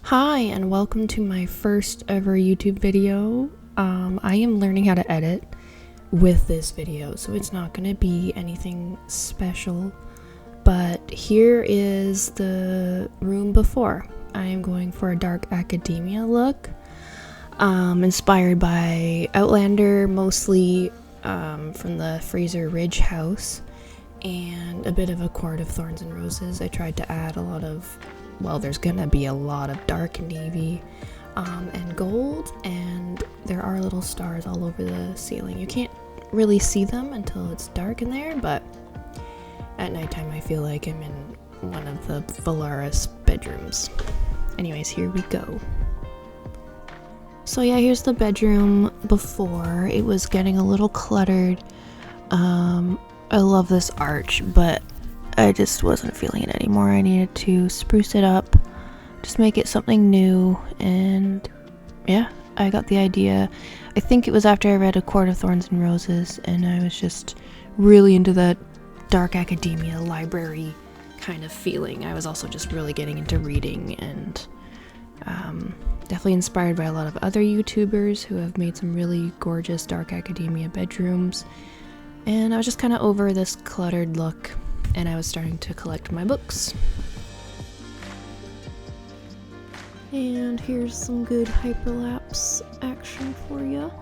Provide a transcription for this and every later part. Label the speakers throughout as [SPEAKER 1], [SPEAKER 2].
[SPEAKER 1] Hi, and welcome to my first ever YouTube video. I am learning how to edit with this video, so it's not going to be anything special. But here is the room before. I am going for a dark academia look, inspired by Outlander, mostly from the Fraser Ridge house, and a bit of A Court of Thorns and Roses. I tried to add a lot of, well, there's gonna be a lot of dark navy and gold, and there are little stars all over the ceiling. You can't really see them until it's dark in there, but at nighttime I feel like I'm in one of the Valaris bedrooms. Anyways, here we go. So yeah, here's the bedroom before. It was getting a little cluttered. I love this arch, but I just wasn't feeling it anymore. I needed to spruce it up, just make it something new, and yeah, I got the idea. I think it was after I read A Court of Thorns and Roses, and I was just really into that dark academia library kind of feeling. I was also just really getting into reading, and definitely inspired by a lot of other YouTubers who have made some really gorgeous dark academia bedrooms, and I was just kind of over this cluttered look, and I was starting to collect my books. And here's some good hyperlapse action for you.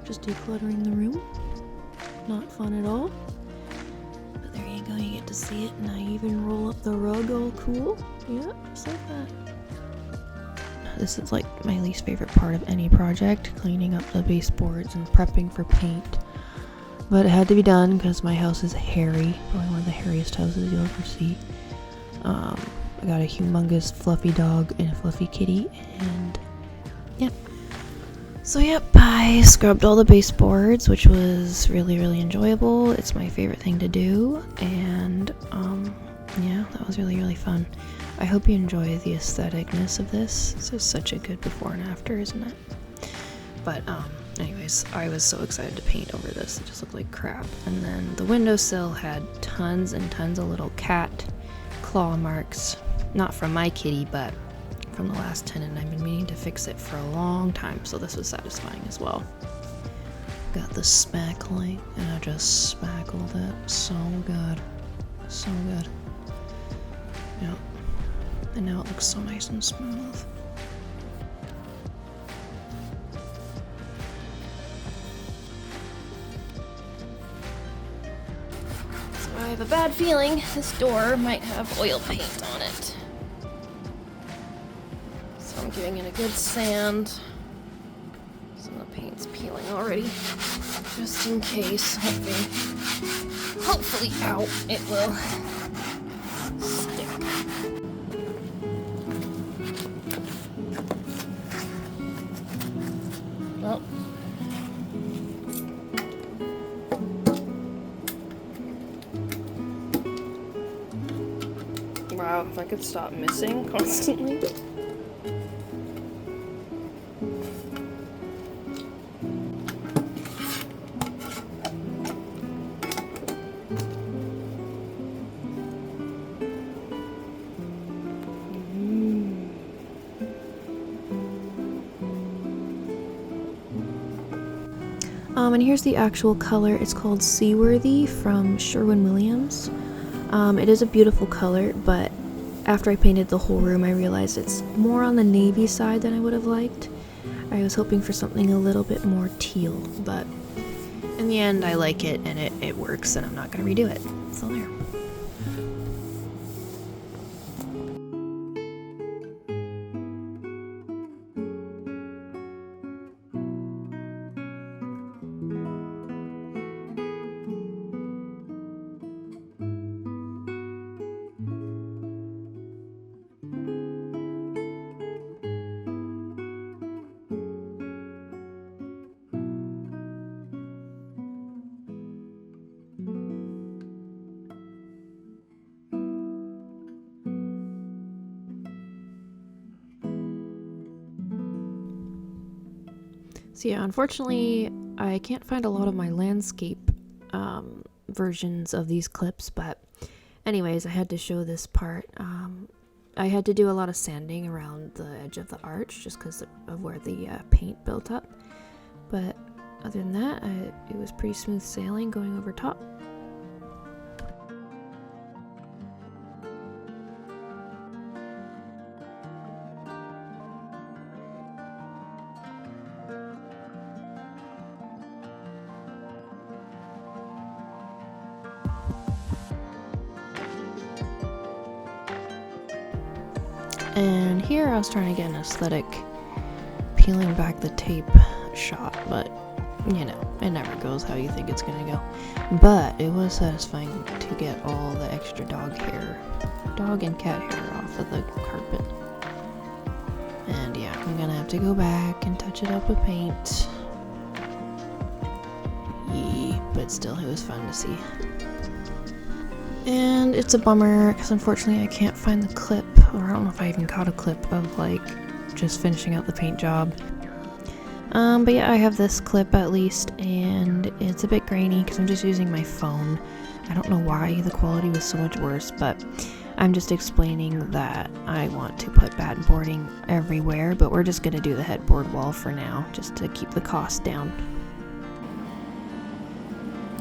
[SPEAKER 1] Just decluttering the room. Not fun at all. But there you go, you get to see it, and I even roll up the rug all cool. Yeah, just like that. This is like my least favorite part of any project, cleaning up the baseboards and prepping for paint. But it had to be done because my house is hairy, probably one of the hairiest houses you'll ever see. I got a humongous fluffy dog and a fluffy kitty, and yeah. So yep, I scrubbed all the baseboards, which was really enjoyable. It's my favorite thing to do, and yeah, that was really fun. I hope you enjoy the aestheticness of this. This is such a good before and after, isn't it? But anyways, I was so excited to paint over this. It just looked like crap. And then the windowsill had tons and tons of little cat claw marks. Not from my kitty, but from the last tenant. I've been meaning to fix it for a long time, so this was satisfying as well. Got the spackling, and I just spackled it. So good. So good. Yep. And now it looks so nice and smooth. I have a bad feeling this door might have oil paint on it. So I'm giving it a good sand. Some of the paint's peeling already. Just in case. Hopefully out it will stick. Well. Wow, if I could stop missing constantly. And here's the actual color. It's called Seaworthy from Sherwin-Williams. It is a beautiful color, but after I painted the whole room, I realized it's more on the navy side than I would have liked. I was hoping for something a little bit more teal, but in the end, I like it, and it works, and I'm not going to redo it. So there. So yeah, unfortunately, I can't find a lot of my landscape versions of these clips, but anyways, I had to show this part. I had to do a lot of sanding around the edge of the arch just because of where the paint built up. But other than that, it was pretty smooth sailing going over top. And here I was trying to get an aesthetic peeling back the tape shot, but you know, it never goes how you think it's gonna go. But it was satisfying to get all the extra dog and cat hair off of the carpet. And yeah, I'm gonna have to go back and touch it up with paint. But still, it was fun to see. And it's a bummer because unfortunately I can't find the clip, or I don't know if I even caught a clip of like just finishing out the paint job. But yeah, I have this clip at least, and it's a bit grainy because I'm just using my phone. I don't know why the quality was so much worse, but I'm just explaining that I want to put batten boarding everywhere, but we're just gonna do the headboard wall for now, just to keep the cost down.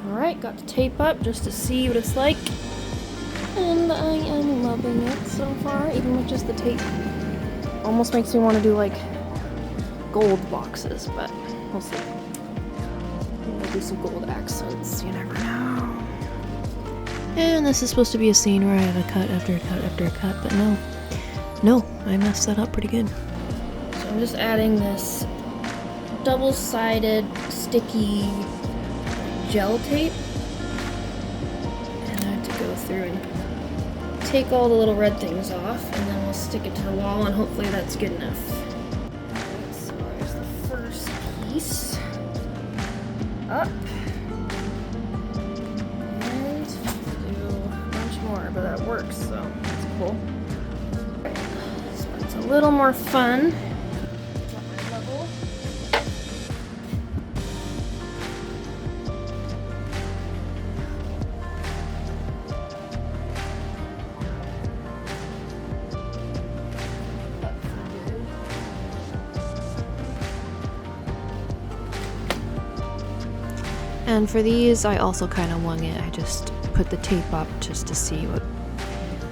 [SPEAKER 1] Alright, got the tape up just to see what it's like. And I am loving it so far, even with just the tape. Almost makes me want to do like gold boxes, but we'll see. Maybe do some gold accents, you never know. And this is supposed to be a scene where I have a cut after a cut after a cut, but no, I messed that up pretty good. So I'm just adding this double-sided sticky gel tape, and I have to go through and take all the little red things off, and then we'll stick it to the wall, and hopefully that's good enough. So there's the first piece up, and do a bunch more, but that works, so that's cool. Okay. So it's a little more fun. And for these, I also kind of wung it. I just put the tape up just to see what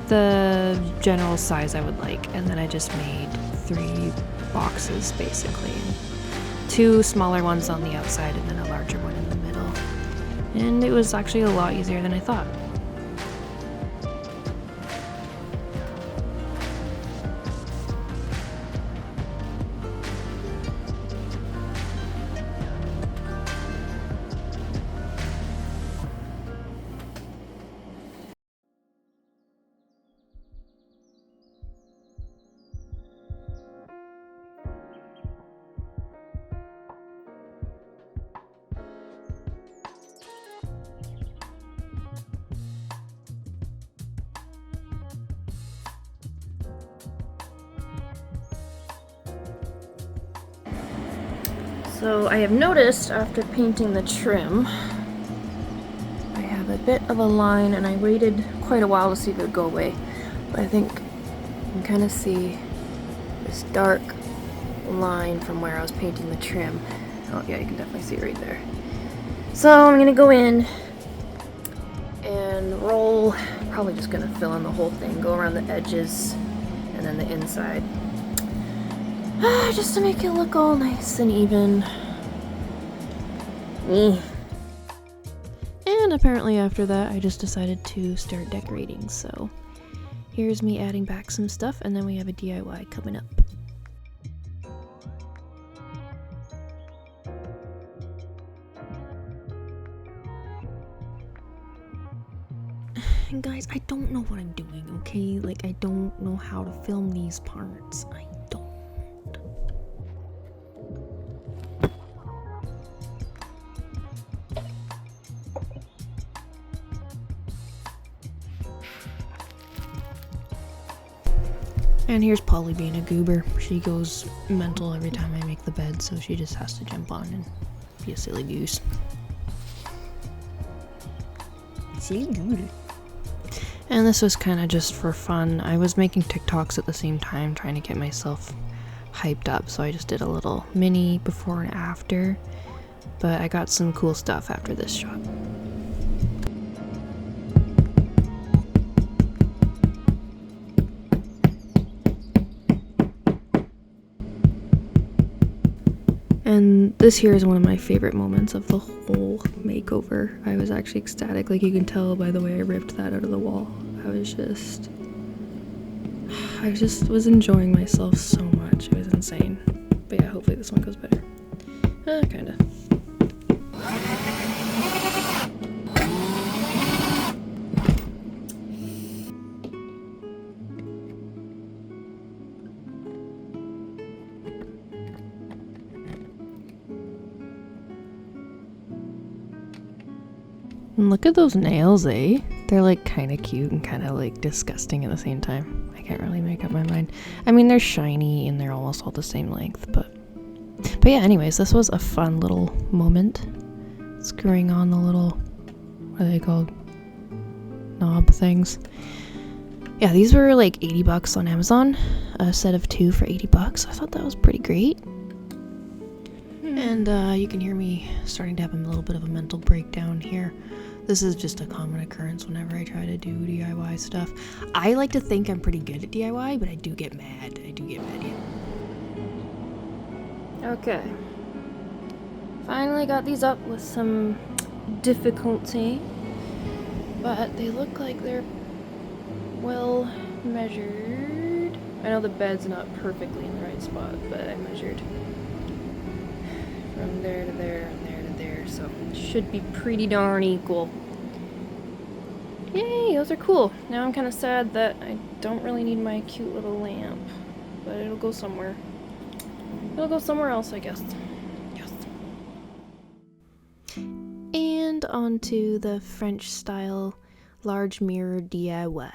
[SPEAKER 1] the general size I would like, and then I just made 3 boxes basically. 2 smaller ones on the outside and then a larger one in the middle. And it was actually a lot easier than I thought. So I have noticed after painting the trim, I have a bit of a line, and I waited quite a while to see if it would go away. But I think you can kind of see this dark line from where I was painting the trim. Oh yeah, you can definitely see it right there. So I'm gonna go in and roll, probably just gonna fill in the whole thing, go around the edges and then the inside. Just to make it look all nice and even. And apparently after that I just decided to start decorating, so here's me adding back some stuff, and then we have a DIY coming up. And guys, I don't know what I'm doing, okay? Like, I don't know how to film these parts. I don't. And here's Polly being a goober. She goes mental every time I make the bed, so she just has to jump on and be a silly goose. Silly goose. And this was kind of just for fun. I was making TikToks at the same time, trying to get myself hyped up, so I just did a little mini before and after. But I got some cool stuff after this shot. And this here is one of my favorite moments of the whole makeover. I was actually ecstatic, like you can tell by the way I ripped that out of the wall. I just was enjoying myself so much. It was insane. But yeah, hopefully this one goes better. Kinda. And look at those nails, eh? They're like kind of cute and kind of like disgusting at the same time. I can't really make up my mind. I mean, they're shiny and they're almost all the same length, but yeah, anyways, this was a fun little moment. Screwing on the little, what are they called? Knob things. Yeah, these were like 80 bucks on Amazon. A set of 2 for 80 bucks. I thought that was pretty great. And you can hear me starting to have a little bit of a mental breakdown here. This is just a common occurrence whenever I try to do DIY stuff. I like to think I'm pretty good at DIY, but I do get mad. Yeah. Okay. Finally got these up with some difficulty. But they look like they're well measured. I know the bed's not perfectly in the right spot, but I measured from there to there and there to there, so it should be pretty darn equal. Yay, those are cool. Now I'm kind of sad that I don't really need my cute little lamp, but it'll go somewhere. It'll go somewhere else, I guess. Yes. And onto the French style large mirror DIY.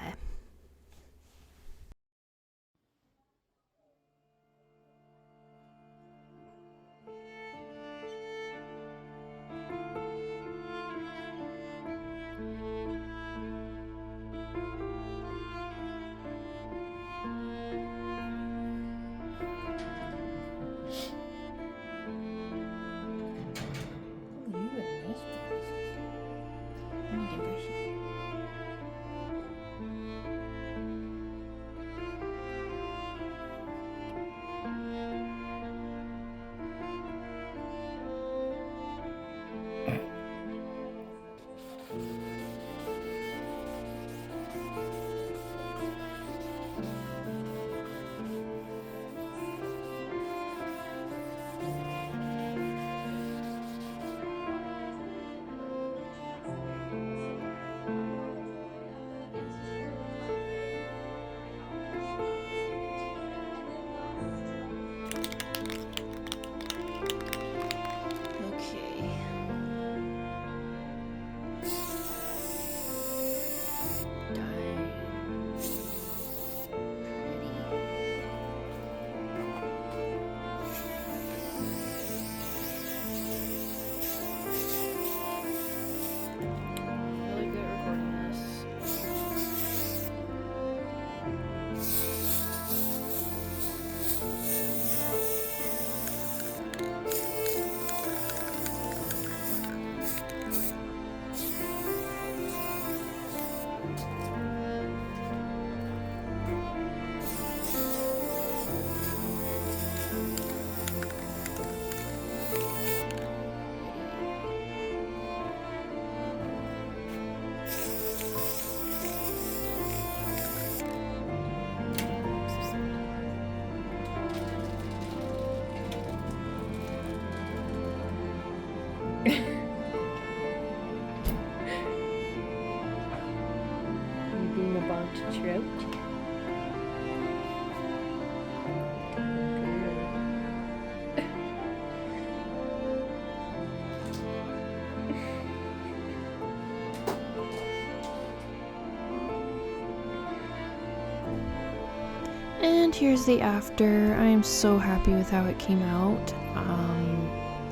[SPEAKER 1] And here's the after. I am so happy with how it came out.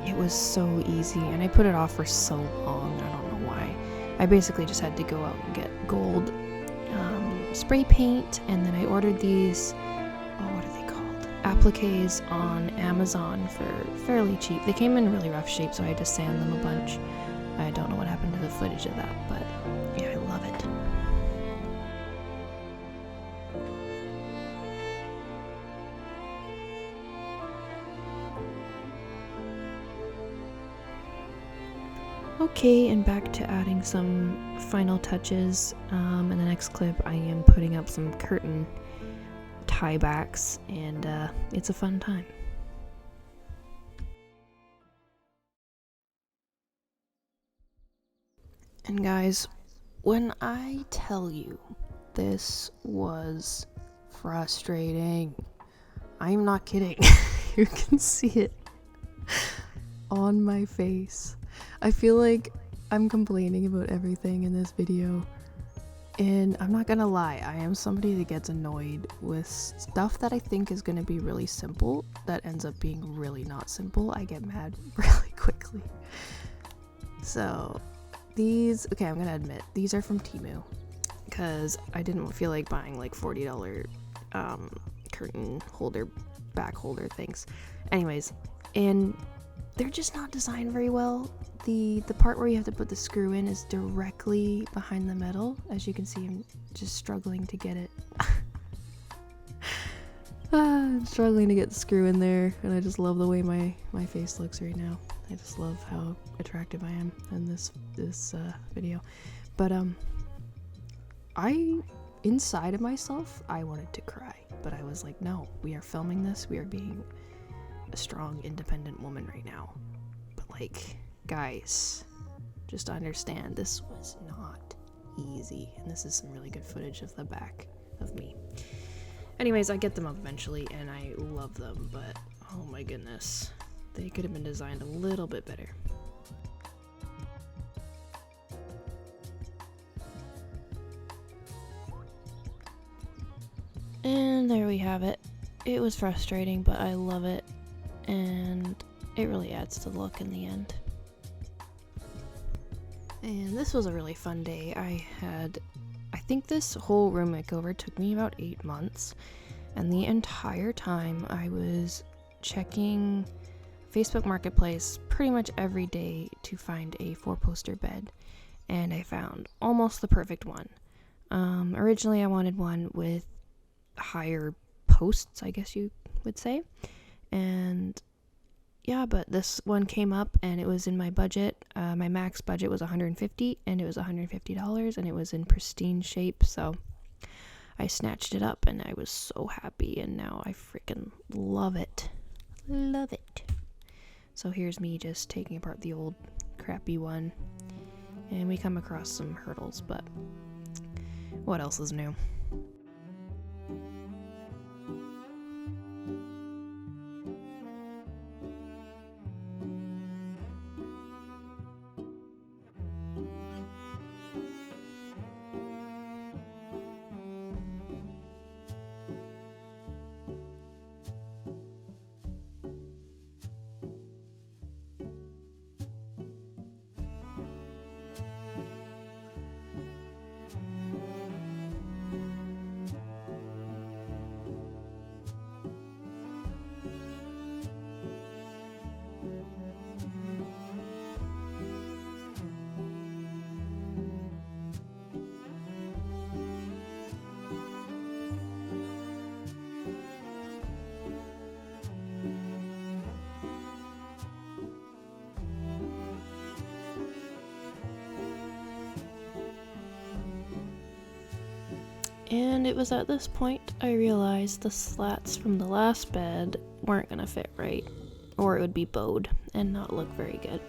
[SPEAKER 1] It was so easy, and I put it off for so long. I don't know why. I basically just had to go out and get gold spray paint, and then I ordered these, what are they called? Appliques on Amazon for fairly cheap. They came in really rough shape, so I had to sand them a bunch. I don't know what happened to the footage of that, but yeah, I love it. Okay, and back to adding some final touches. In the next clip, I am putting up some curtain tiebacks, and it's a fun time. And guys, when I tell you this was frustrating, I'm not kidding. You can see it on my face. I feel like I'm complaining about everything in this video, and I'm not gonna lie, I am somebody that gets annoyed with stuff that I think is gonna be really simple that ends up being really not simple. I get mad really quickly. So these, okay, I'm gonna admit, these are from Temu, because I didn't feel like buying like $40 curtain holder, back holder things. Anyways, and they're just not designed very well. The part where you have to put the screw in is directly behind the metal. As you can see, I'm just struggling to get it. I'm struggling to get the screw in there, and I just love the way my face looks right now. I just love how attractive I am in this video. But I, inside of myself, I wanted to cry, but I was like, no, we are filming this. We are being a strong, independent woman right now. But like, guys, just understand, this was not easy, and this is some really good footage of the back of me. Anyways, I get them up eventually, and I love them, but oh my goodness, they could have been designed a little bit better. And there we have it. It was frustrating, but I love it, and it really adds to the look in the end. And this was a really fun day. I think this whole room makeover took me about 8 months, and the entire time I was checking Facebook Marketplace pretty much every day to find a 4-poster bed, and I found almost the perfect one. Originally I wanted one with higher posts, I guess you would say, and yeah, but this one came up and it was in my budget. My max budget was $150, and it was $150, and it was in pristine shape, so I snatched it up and I was so happy, and now I freaking love it. Love it. So here's me just taking apart the old crappy one, and we come across some hurdles, but what else is new? And it was at this point I realized the slats from the last bed weren't gonna fit right, or it would be bowed and not look very good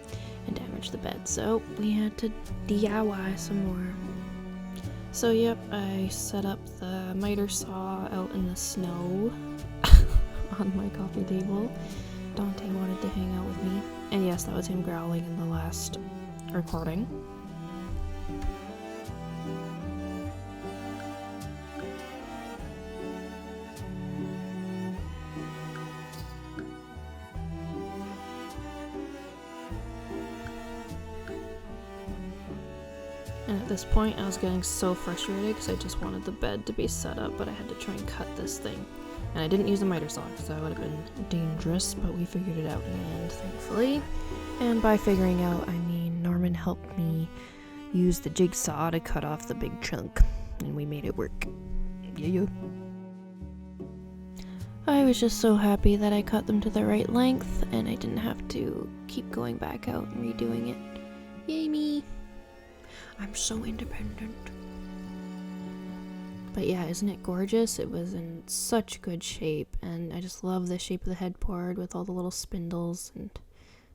[SPEAKER 1] and damage the bed, so we had to DIY some more. So yep, I set up the miter saw out in the snow on my coffee table. Dante wanted to hang out with me, and yes, that was him growling in the last recording. And at this point I was getting so frustrated because I just wanted the bed to be set up, but I had to try and cut this thing. And I didn't use a miter saw because that would have been dangerous, but we figured it out in the end, thankfully. And by figuring out, I mean Norman helped me use the jigsaw to cut off the big chunk, and we made it work. Yeah. I was just so happy that I cut them to the right length, and I didn't have to keep going back out and redoing it. Yay me! I'm so independent. But yeah, isn't it gorgeous? It was in such good shape, and I just love the shape of the headboard with all the little spindles, and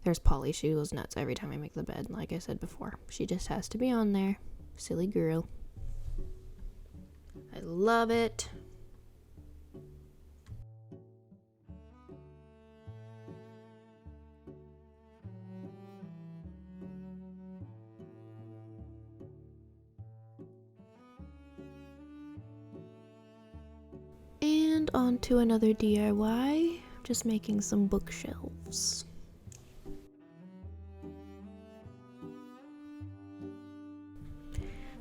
[SPEAKER 1] there's Polly. She goes nuts every time I make the bed, like I said before. She just has to be on there. Silly girl. I love it. And on to another DIY, just making some bookshelves.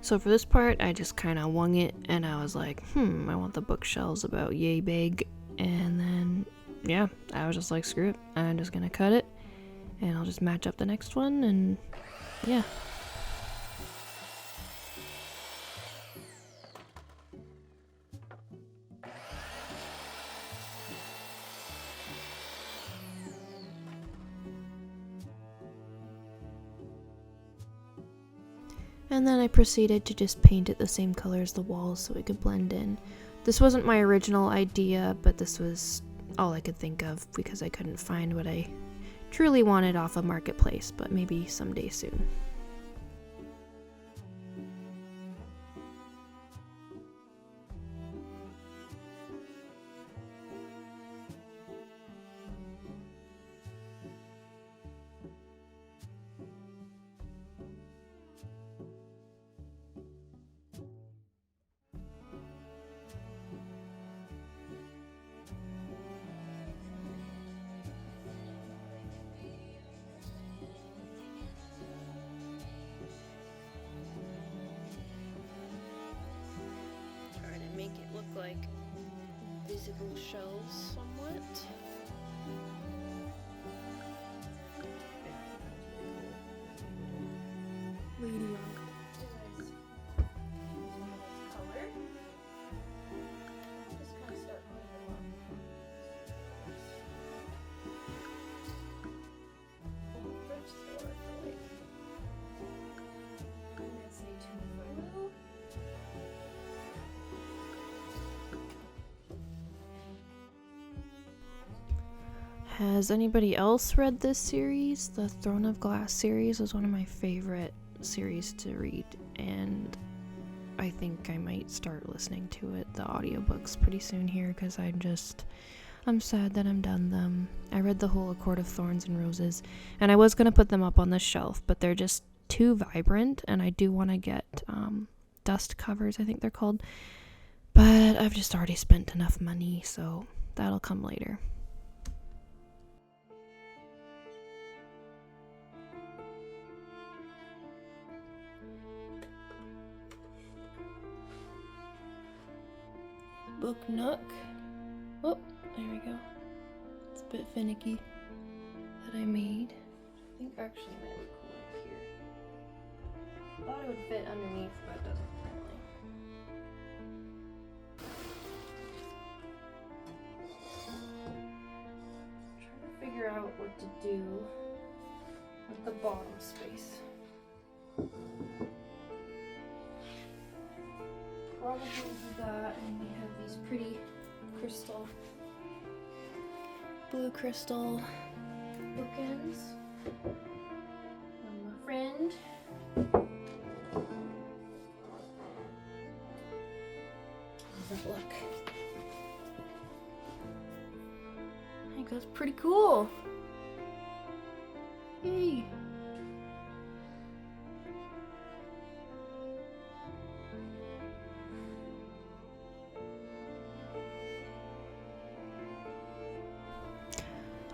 [SPEAKER 1] So for this part, I just kind of wung it, and I was like, I want the bookshelves about yay big. And then, yeah, I was just like, screw it, I'm just gonna cut it, and I'll just match up the next one, and yeah. And then I proceeded to just paint it the same color as the walls so it could blend in. This wasn't my original idea, but this was all I could think of because I couldn't find what I truly wanted off a marketplace, but maybe someday soon. Make it look like visible shelves somewhat. Medium. Color. Just kind of start moving along. Thrift store for like, I'm gonna say $2. Has anybody else read this series? The Throne of Glass series was one of my favorite series to read, and I think I might start listening to it, the audiobooks, pretty soon here, because I'm sad that I'm done them. I read the whole A Court of Thorns and Roses, and I was going to put them up on the shelf, but they're just too vibrant, and I do want to get dust covers, I think they're called, but I've just already spent enough money, so that'll come later. Book nook. Oh, there we go. It's a bit finicky that I made. I think actually might look cool up here. Thought it would fit underneath, but it doesn't really. Trying to figure out what to do with the bottom space. Probably do that, and we have these pretty blue crystal bookends from a friend. How does that look? I think that's pretty cool. Yay!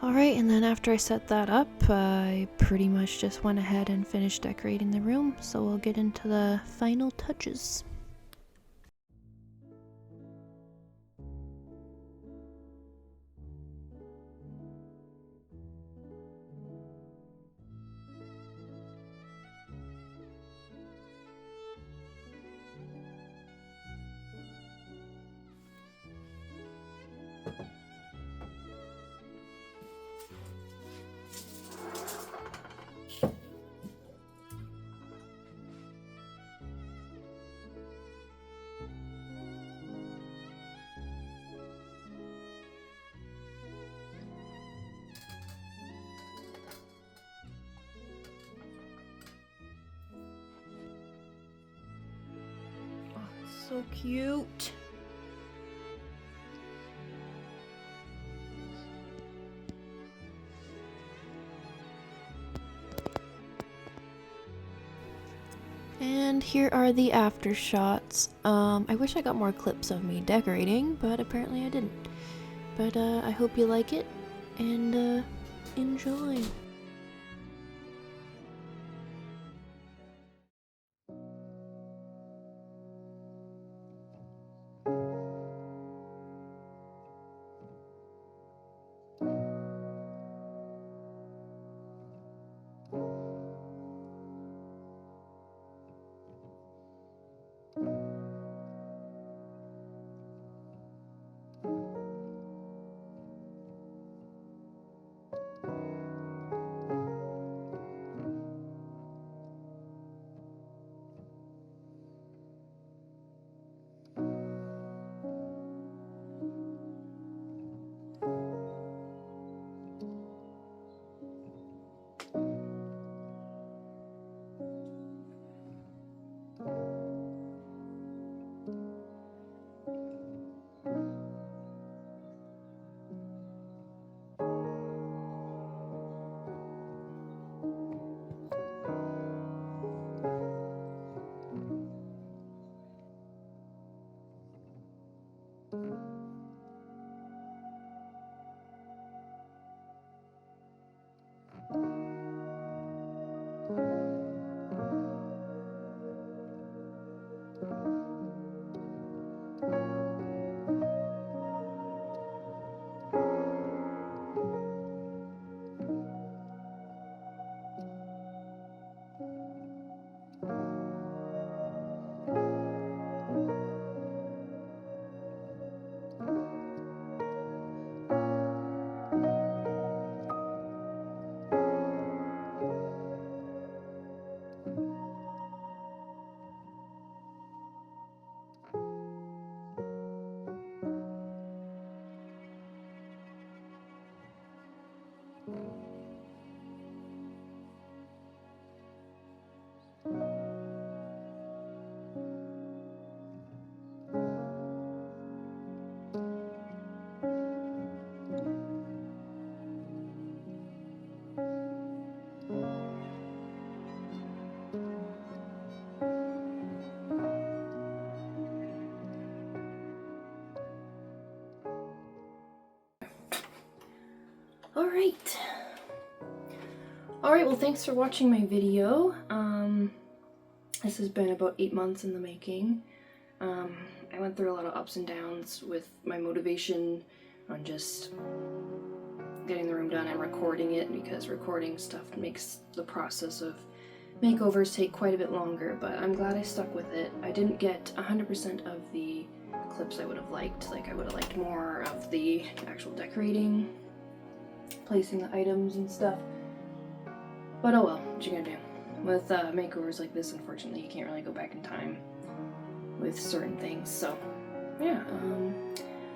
[SPEAKER 1] Alright, and then after I set that up, I pretty much just went ahead and finished decorating the room, so we'll get into the final touches. So cute. And here are the after shots. I wish I got more clips of me decorating, but apparently I didn't. But I hope you like it, and enjoy. Alright, well thanks for watching my video. This has been about 8 months in the making. I went through a lot of ups and downs with my motivation on just getting the room done and recording it, because recording stuff makes the process of makeovers take quite a bit longer, but I'm glad I stuck with it. I didn't get 100% of the clips I would have liked. Like, I would have liked more of the actual decorating, placing the items and stuff. But oh well, what you gonna do? With makeovers like this, unfortunately, you can't really go back in time with certain things. So yeah,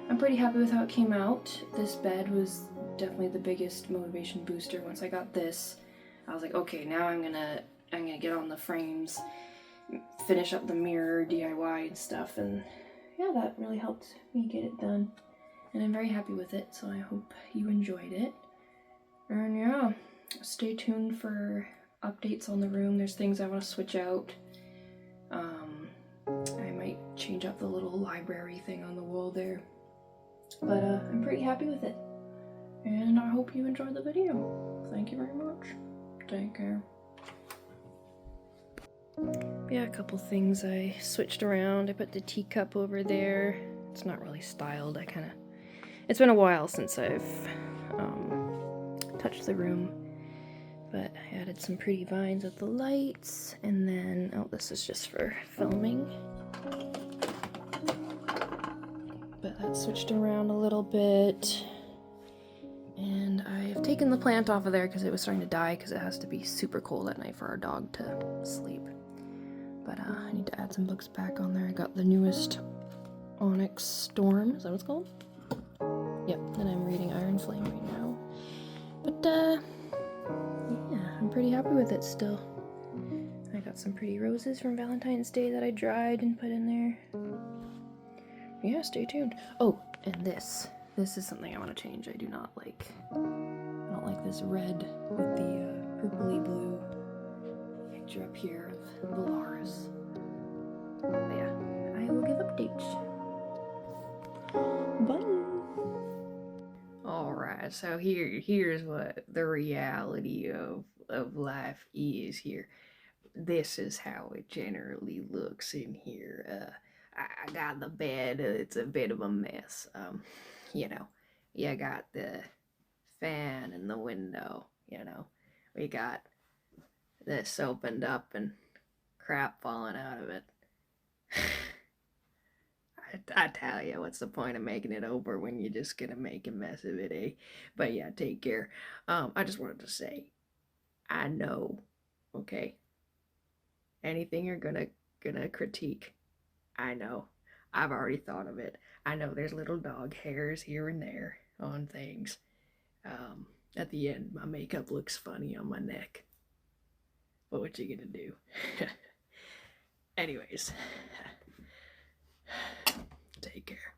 [SPEAKER 1] I'm pretty happy with how it came out. This bed was definitely the biggest motivation booster. Once I got this, I was like, okay, now I'm gonna get on the frames, finish up the mirror DIY and stuff, and yeah, that really helped me get it done. And I'm very happy with it, so I hope you enjoyed it. And yeah, stay tuned for updates on the room. There's things I want to switch out. I might change up the little library thing on the wall there. But I'm pretty happy with it. And I hope hope you enjoyed the video. Thank you very much. Take care. Yeah, a couple things I switched around. I put the teacup over there. It's not really styled. It's been a while since I've touched the room. But I added some pretty vines with the lights, and then, oh, this is just for filming. But that switched around a little bit. And I've taken the plant off of there because it was starting to die, because it has to be super cold at night for our dog to sleep. But I need to add some books back on there. I got the newest Onyx Storm, is that what it's called? Yep, and I'm reading Iron Flame right now. But, yeah, I'm pretty happy with it still. I got some pretty roses from Valentine's Day that I dried and put in there. Yeah, stay tuned. Oh, and this is something I want to change. I don't like this red with the purpley blue picture up here of Valaris. But yeah, I will give updates. Bye! Alright, so here's what the reality of life is here. This is how it generally looks in here. I got the bed, it's a bit of a mess. You know, you got the fan in the window, you know. We got this opened up and crap falling out of it. I tell you, what's the point of making it over when you're just gonna make a mess of it, eh? But yeah, take care. I just wanted to say, I know, okay? Anything you're gonna critique, I know. I've already thought of it. I know there's little dog hairs here and there on things. At the end, my makeup looks funny on my neck. But what you gonna do? Anyways. Take care.